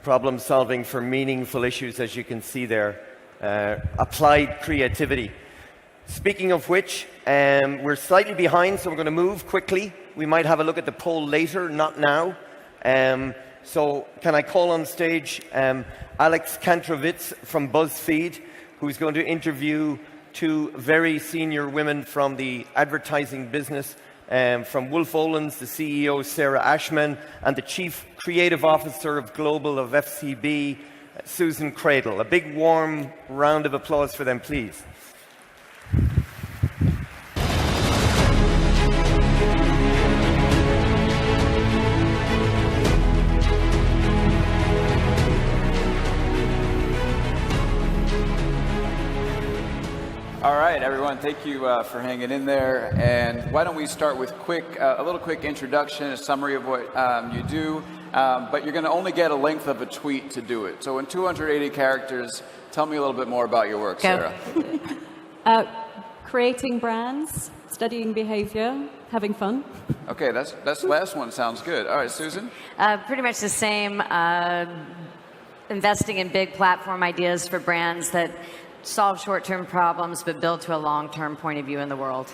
problem solving for meaningful issues, as you can see there. Applied creativity. Speaking of which, we're slightly behind, so we're going to move quickly. We might have a look at the poll later, not now. So can I call on stage Alex Kantrowitz from BuzzFeed, who's going to interview two very senior women from the advertising business, from Wolf Olins, the CEO, Sairah Ashman, and the Chief Creative Officer of Global of FCB, Susan Credle. A big warm round of applause for them, please. All right, everyone, thank you for hanging in there. And why don't we start with a little quick introduction, a summary of what you do, but you're going to only get a length of a tweet to do it. So in 280 characters, tell me a little bit more about your work, Sairah. Creating brands, studying behavior, having fun. Okay, that's the last one sounds good. All right, Susan? Pretty much the same. Investing in big platform ideas for brands that solve short-term problems but build to a long-term point of view in the world.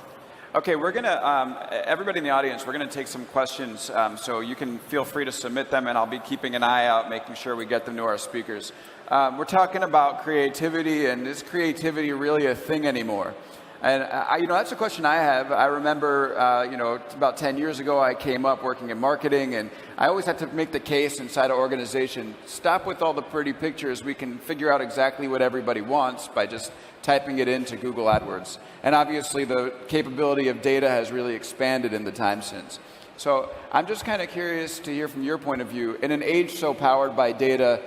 Okay, we're going to, everybody in the audience, we're going to take some questions, so you can feel free to submit them, and I'll be keeping an eye out, making sure we get them to our speakers. We're talking about creativity, and is creativity really a thing anymore? And that's a question I have. I remember, about 10 years ago, I came up working in marketing, and I always had to make the case inside an organization, stop with all the pretty pictures. We can figure out exactly what everybody wants by just typing it into Google AdWords. And obviously, the capability of data has really expanded in the time since. So I'm just kind of curious to hear from your point of view. In an age so powered by data,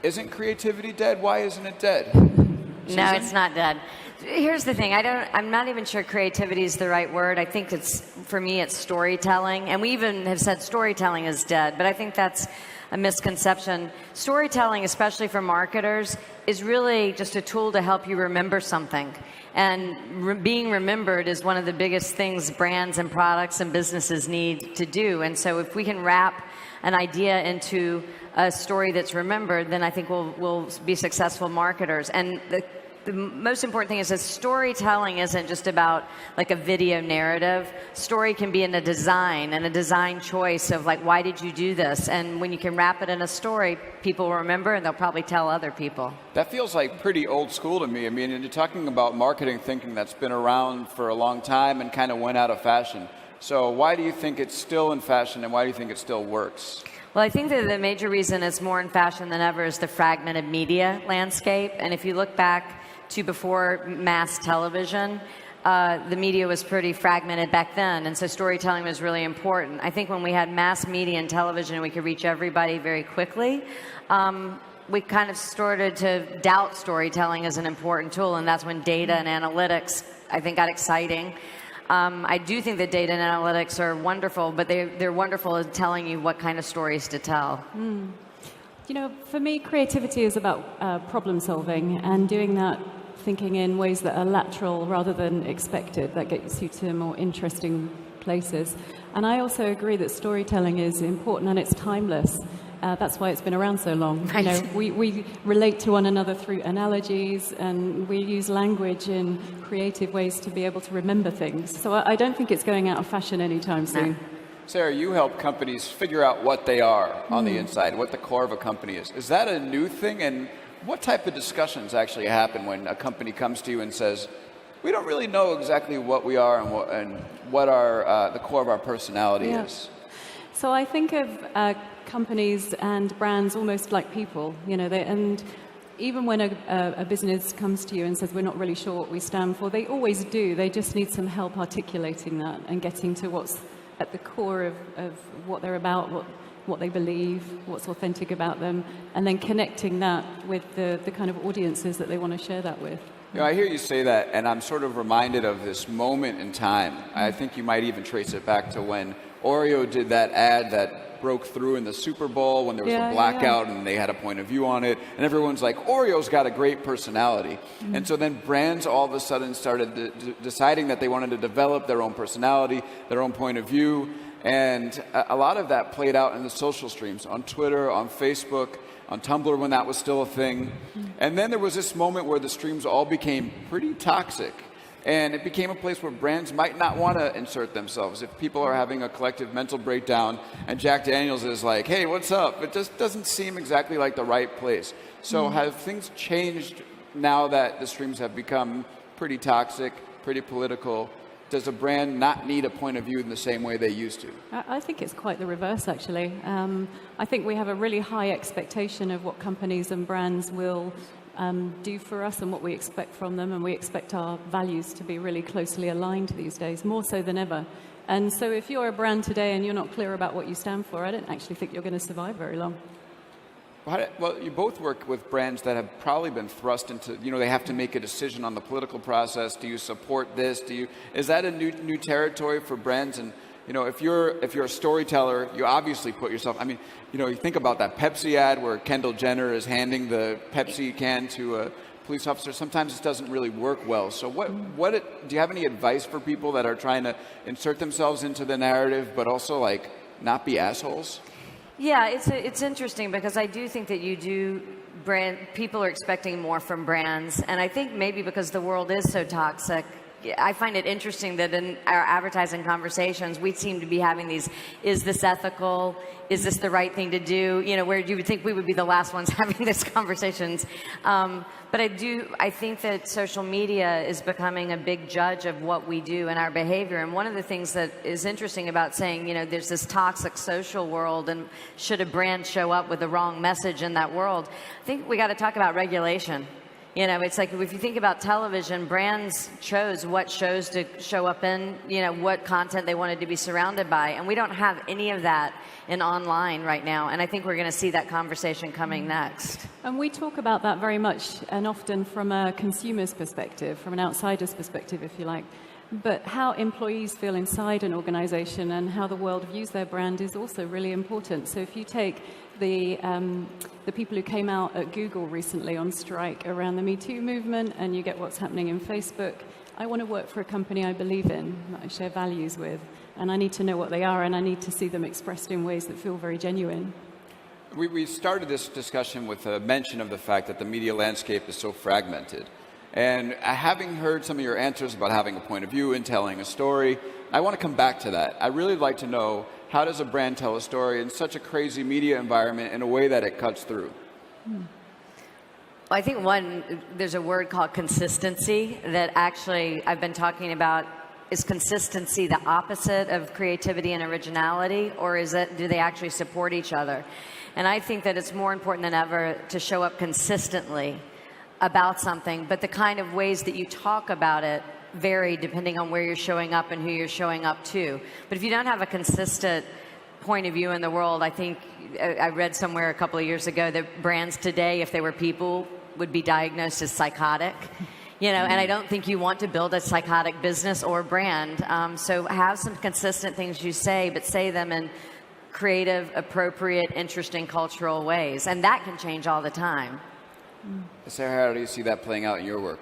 isn't creativity dead? Why isn't it dead? Susan? No, it's not dead. Here's the thing. I'm not even sure creativity is the right word. I think for me, it's storytelling. And we even have said storytelling is dead, but I think that's a misconception. Storytelling, especially for marketers, is really just a tool to help you remember something. And being remembered is one of the biggest things brands and products and businesses need to do. And so if we can wrap an idea into a story that's remembered, then I think we'll be successful marketers. And the most important thing is that storytelling isn't just about like a video narrative. Story can be in a design and a design choice of like, why did you do this? And when you can wrap it in a story, people will remember and they'll probably tell other people. That feels like pretty old school to me. I mean, you're talking about marketing thinking that's been around for a long time and kind of went out of fashion. So why do you think it's still in fashion, and why do you think it still works? Well, I think that the major reason it's more in fashion than ever is the fragmented media landscape. And if you look back to before mass television, the media was pretty fragmented back then, and so storytelling was really important. I think when we had mass media and television and we could reach everybody very quickly, we kind of started to doubt storytelling as an important tool, and that's when data and analytics, I think, got exciting. I do think that data and analytics are wonderful, but they're wonderful at telling you what kind of stories to tell. For me, creativity is about problem solving and doing that thinking in ways that are lateral rather than expected. That gets you to more interesting places. And I also agree that storytelling is important and it's timeless. That's why it's been around so long. Right. We relate to one another through analogies, and we use language in creative ways to be able to remember things. So I don't think it's going out of fashion anytime soon. No. Sairah, you help companies figure out what they are on the inside, what the core of a company is. Is that a new thing? And what type of discussions actually happen when a company comes to you and says, we don't really know exactly what we are and what our the core of our personality is? So I think of companies and brands almost like people, and even when a business comes to you and says we're not really sure what we stand for, they always do. They just need some help articulating that and getting to what's at the core of what they're about, what they believe, what's authentic about them, and then connecting that with the kind of audiences that they want to share that with. I hear you say that, and I'm sort of reminded of this moment in time. I think you might even trace it back to when Oreo did that ad that broke through in the Super Bowl when there was a blackout and they had a point of view on it, and everyone's like, Oreo's got a great personality. And so then brands all of a sudden started deciding that they wanted to develop their own personality, their own point of view, and a lot of that played out in the social streams, on Twitter, on Facebook. on Tumblr when that was still a thing. And then there was this moment where the streams all became pretty toxic. And it became a place where brands might not want to insert themselves. If people are having a collective mental breakdown and Jack Daniels is like, hey, what's up? It just doesn't seem exactly like the right place. So have things changed now that the streams have become pretty toxic, pretty political? Does a brand not need a point of view in the same way they used to? I think it's quite the reverse, actually. I think we have a really high expectation of what companies and brands will do for us and what we expect from them, and we expect our values to be really closely aligned these days, more so than ever. And so if you're a brand today and you're not clear about what you stand for, I don't actually think you're going to survive very long. Well, you both work with brands that have probably been thrust into, they have to make a decision on the political process. Do you support this? Is that a new territory for brands? And if you're a storyteller, you obviously put yourself. You think about that Pepsi ad where Kendall Jenner is handing the Pepsi can to a police officer. Sometimes it doesn't really work well. So, do you have any advice for people that are trying to insert themselves into the narrative, but also not be assholes? Yeah, it's interesting because I do think that people are expecting more from brands, and I think maybe because the world is so toxic, I find it interesting that in our advertising conversations, we seem to be having these, is this ethical? Is this the right thing to do? Where you would think we would be the last ones having these conversations. But I think that social media is becoming a big judge of what we do and our behavior. And one of the things that is interesting about saying, there's this toxic social world, and should a brand show up with the wrong message in that world, I think we got to talk about regulation. It's like if you think about television, brands chose what shows to show up in, what content they wanted to be surrounded by. And we don't have any of that in online right now. And I think we're going to see that conversation coming next. And we talk about that very much and often from a consumer's perspective, from an outsider's perspective, if you like. But how employees feel inside an organization and how the world views their brand is also really important. So if you take the people who came out at Google recently on strike around the Me Too movement, and you get what's happening in Facebook, I want to work for a company I believe in, that I share values with, and I need to know what they are, and I need to see them expressed in ways that feel very genuine. We started this discussion with a mention of the fact that the media landscape is so fragmented. And having heard some of your answers about having a point of view and telling a story, I want to come back to that. I really like to know, how does a brand tell a story in such a crazy media environment in a way that it cuts through? Well, I think there's a word called consistency that actually I've been talking about. Is consistency the opposite of creativity and originality, or do they actually support each other? And I think that it's more important than ever to show up consistently about something, but the kind of ways that you talk about it vary depending on where you're showing up and who you're showing up to. But if you don't have a consistent point of view in the world, I think I read somewhere a couple of years ago that brands today, if they were people, would be diagnosed as psychotic. And I don't think you want to build a psychotic business or brand. So have some consistent things you say, but say them in creative, appropriate, interesting cultural ways. And that can change all the time. Sairah, how do you see that playing out in your work?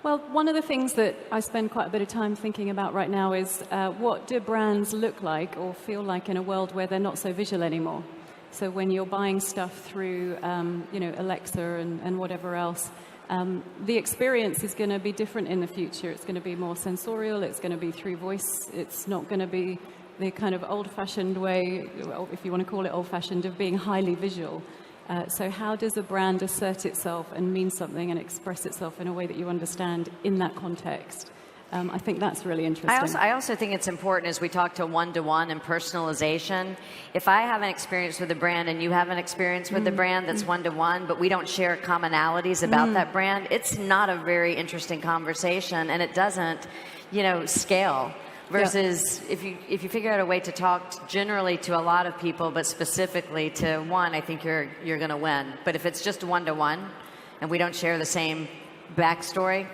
Well, one of the things that I spend quite a bit of time thinking about right now is what do brands look like or feel like in a world where they're not so visual anymore? So when you're buying stuff through, Alexa and whatever else, the experience is going to be different in the future. It's going to be more sensorial. It's going to be through voice. It's not going to be the kind of old-fashioned way, if you want to call it old-fashioned, of being highly visual. So how does a brand assert itself and mean something and express itself in a way that you understand in that context? I think that's really interesting. I also think it's important as we talk to one-to-one and personalization. If I have an experience with a brand and you have an experience with the brand that's one-to-one, but we don't share commonalities about that brand, it's not a very interesting conversation, and it doesn't, scale. Versus if you figure out a way to talk generally to a lot of people, but specifically to one, I think you're going to win. But if it's just one-to-one, and we don't share the same backstory,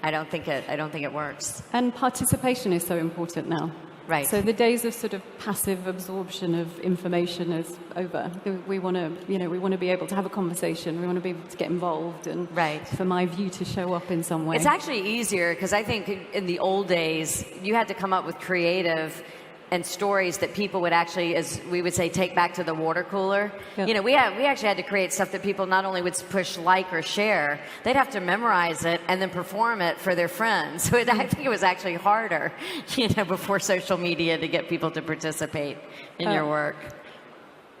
I don't think it works. And participation is so important now. Right. So the days of sort of passive absorption of information is over. We want to be able to have a conversation. We want to be able to get involved, and for my view to show up in some way. It's actually easier because I think in the old days you had to come up with creative and stories that people would actually, as we would say, take back to the water cooler. Yep. You know, we actually had to create stuff that people not only would push like or share, they'd have to memorize it and then perform it for their friends. So I think it was actually harder, you know, before social media to get people to participate in your work.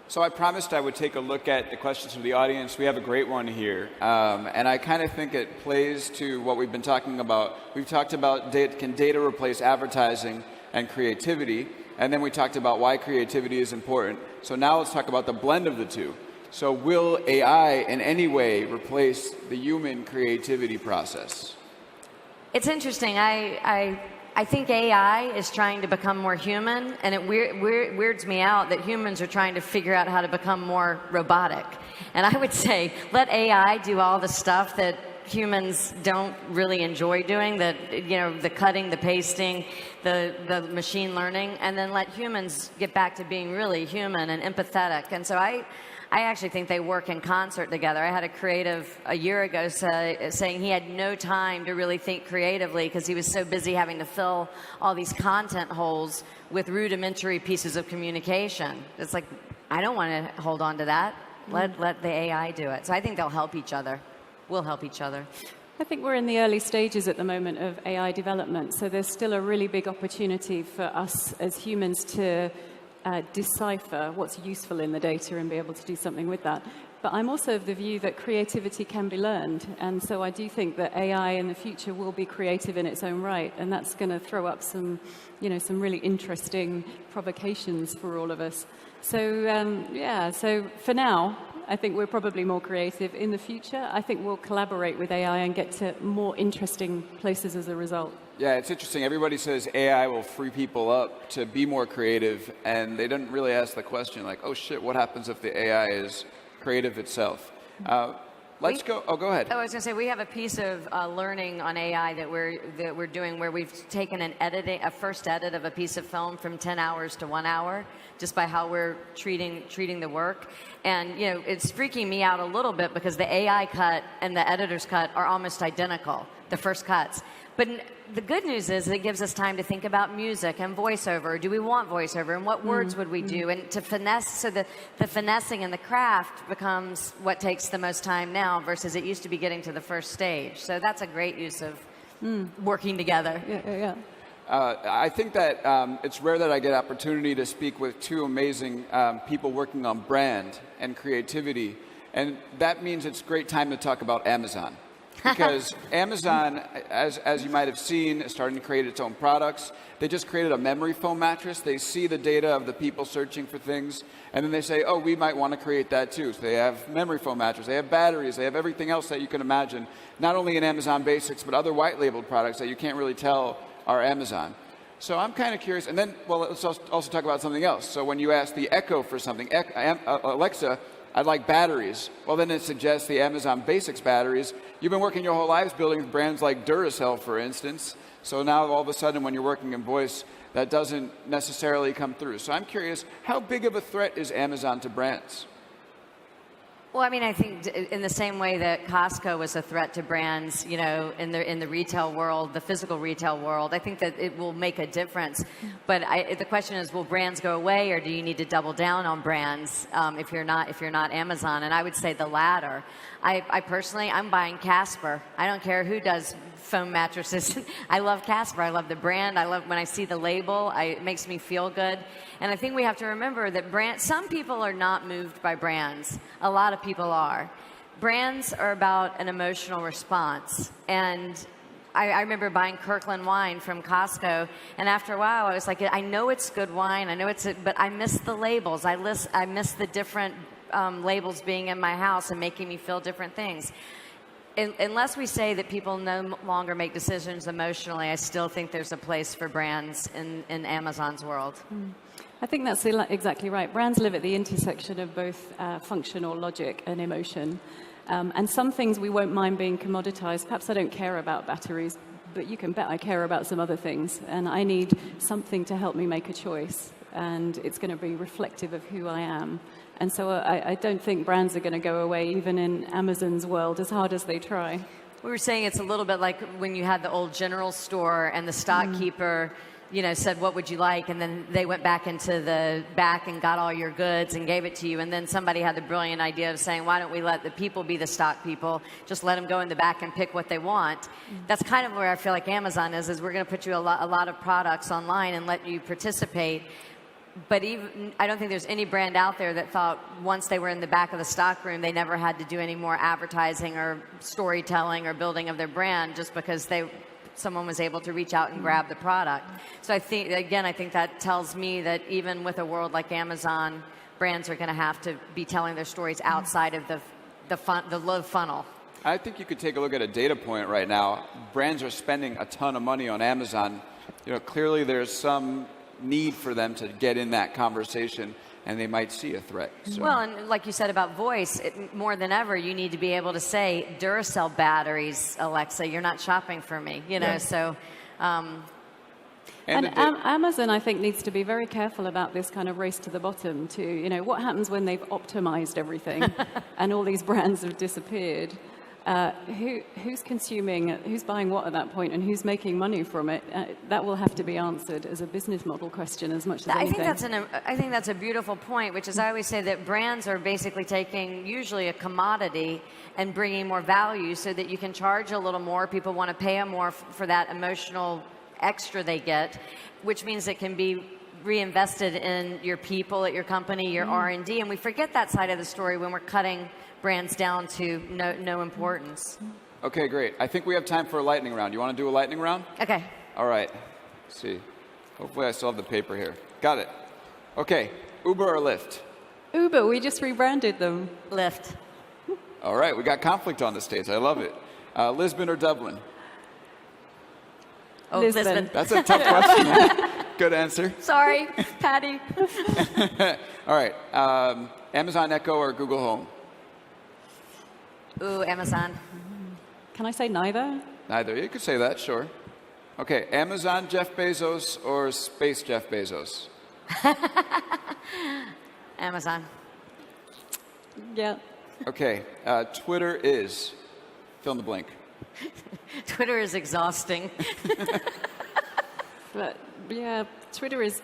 So I promised I would take a look at the questions from the audience. We have a great one here. And I kind of think it plays to what we've been talking about. We've talked about can data replace advertising and creativity? And then we talked about why creativity is important. So now let's talk about the blend of the two. So will AI in any way replace the human creativity process? It's interesting. I think AI is trying to become more human, and it weirds me out that humans are trying to figure out how to become more robotic. And I would say, let AI do all the stuff that humans don't really enjoy doing, the cutting, the pasting, the machine learning, and then let humans get back to being really human and empathetic. And so I actually think they work in concert together. I had a creative a year ago saying he had no time to really think creatively because he was so busy having to fill all these content holes with rudimentary pieces of communication. It's like, I don't want to hold on to that. Let the AI do it. So I think they'll help each other. We'll help each other. I think we're in the early stages at the moment of AI development, so there's still a really big opportunity for us as humans to decipher what's useful in the data and be able to do something with that. But I'm also of the view that creativity can be learned, and so I do think that AI in the future will be creative in its own right, and that's going to throw up some really interesting provocations for all of us. So so for now, I think we're probably more creative. In the future, I think we'll collaborate with AI and get to more interesting places as a result. Yeah, it's interesting. Everybody says AI will free people up to be more creative, and they didn't really ask the question like, oh shit, what happens if the AI is creative itself? Let's go. Oh, go ahead. I was going to say we have a piece of learning on AI that we're doing where we've taken a first edit of a piece of film from 10 hours to 1 hour, just by how we're treating the work. And it's freaking me out a little bit because the AI cut and the editor's cut are almost identical, the first cuts. But the good news is it gives us time to think about music and voiceover. Do we want voiceover? And what words would we do? And to finesse, so the finessing and the craft becomes what takes the most time now versus it used to be getting to the first stage. So that's a great use of working together. Yeah. I think that it's rare that I get opportunity to speak with two amazing people working on brand and creativity. And that means it's a great time to talk about Amazon. Because Amazon, as you might have seen, is starting to create its own products. They just created a memory foam mattress. They see the data of the people searching for things, and then they say, oh, we might want to create that too. So they have memory foam mattress, they have batteries, they have everything else that you can imagine, not only in Amazon Basics, but other white-labeled products that you can't really tell are Amazon. So I'm kind of curious. And then, well, let's also talk about something else. So when you ask the Echo for something, Alexa, I'd like batteries. Well, then it suggests the Amazon Basics batteries. You've been working your whole lives building brands like Duracell, for instance. So now all of a sudden when you're working in voice, that doesn't necessarily come through. So I'm curious, how big of a threat is Amazon to brands? Well, I mean, I think in the same way that Costco was a threat to brands, in the retail world, the physical retail world, I think that it will make a difference. But the question is, will brands go away, or do you need to double down on brands if you're not Amazon? And I would say the latter. I personally, I'm buying Casper. I don't care who does foam mattresses. I love Casper. I love the brand. I love when I see the label. It makes me feel good. And I think we have to remember that some people are not moved by brands. A lot of people are. Brands are about an emotional response. And I remember buying Kirkland wine from Costco, and after a while I was like, I know it's good wine, but I miss the labels. I miss the different labels being in my house and making me feel different things. Unless we say that people no longer make decisions emotionally, I still think there's a place for brands in Amazon's world. I think that's exactly right. Brands live at the intersection of both functional logic and emotion. And some things we won't mind being commoditized. Perhaps I don't care about batteries, but you can bet I care about some other things. And I need something to help me make a choice. And it's going to be reflective of who I am. And so I don't think brands are going to go away, even in Amazon's world, as hard as they try. We were saying it's a little bit like when you had the old general store and the stockkeeper said, what would you like? And then they went back into the back and got all your goods and gave it to you. And then somebody had the brilliant idea of saying, why don't we let the people be the stock people? Just let them go in the back and pick what they want. That's kind of where I feel like Amazon is we're going to put you a lot of products online and let you participate. But I don't think there's any brand out there that thought once they were in the back of the stock room, they never had to do any more advertising or storytelling or building of their brand just because someone was able to reach out and grab the product. So I think that tells me that even with a world like Amazon, brands are going to have to be telling their stories outside of the low funnel. I think you could take a look at a data point right now. Brands are spending a ton of money on Amazon. Clearly there's some need for them to get in that conversation, and they might see a threat. So. Well, and like you said about voice, more than ever, you need to be able to say, Duracell batteries, Alexa, you're not shopping for me, Yeah. so... Amazon, I think, needs to be very careful about this kind of race to the bottom, too. What happens when they've optimized everything and all these brands have disappeared? Who's consuming, who's buying what at that point, and who's making money from it? That will have to be answered as a business model question as much as anything. I think that's a beautiful point, which is I always say that brands are basically taking usually a commodity and bringing more value so that you can charge a little more. People want to pay them more for that emotional extra they get, which means it can be reinvested in your people at your company, your R&D, and we forget that side of the story when we're cutting brands down to no importance. Okay, great. I think we have time for a lightning round. You want to do a lightning round? Okay. All right. Let's see. Hopefully I still have the paper here. Got it. Okay. Uber or Lyft? Uber, we just rebranded them. Lyft. All right. We got conflict on the stage. I love it. Lisbon or Dublin? Oh, Lisbon. That's a tough question. Good answer. Sorry, Patty. All right. Amazon Echo or Google Home? Ooh, Amazon. Can I say neither? Neither. You could say that, sure. Okay. Amazon Jeff Bezos or Space Jeff Bezos? Amazon. Yeah. Okay. Twitter is fill in the blank. Twitter is exhausting. But yeah, Twitter is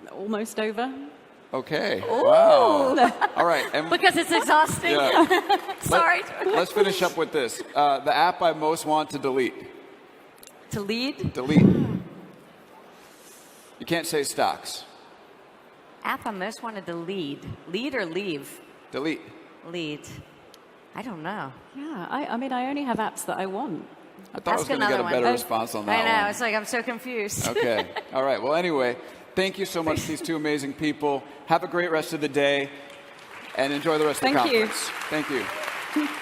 almost over. Okay. Ooh. Wow. All right. And Because it's exhausting. Yeah. Sorry. Let's finish up with this. The app I most want to delete. To lead? Delete. You can't say stocks. App I most wanted to lead. Lead or leave? Delete. Lead. I don't know. Yeah, I mean, I only have apps that I want. I thought I was going to get a better response on that I know. one. It's like I'm so confused. Okay. All right. Well, anyway, thank you so much to these two amazing people. Have a great rest of the day and enjoy the rest of the conference. Thank you. Thank you.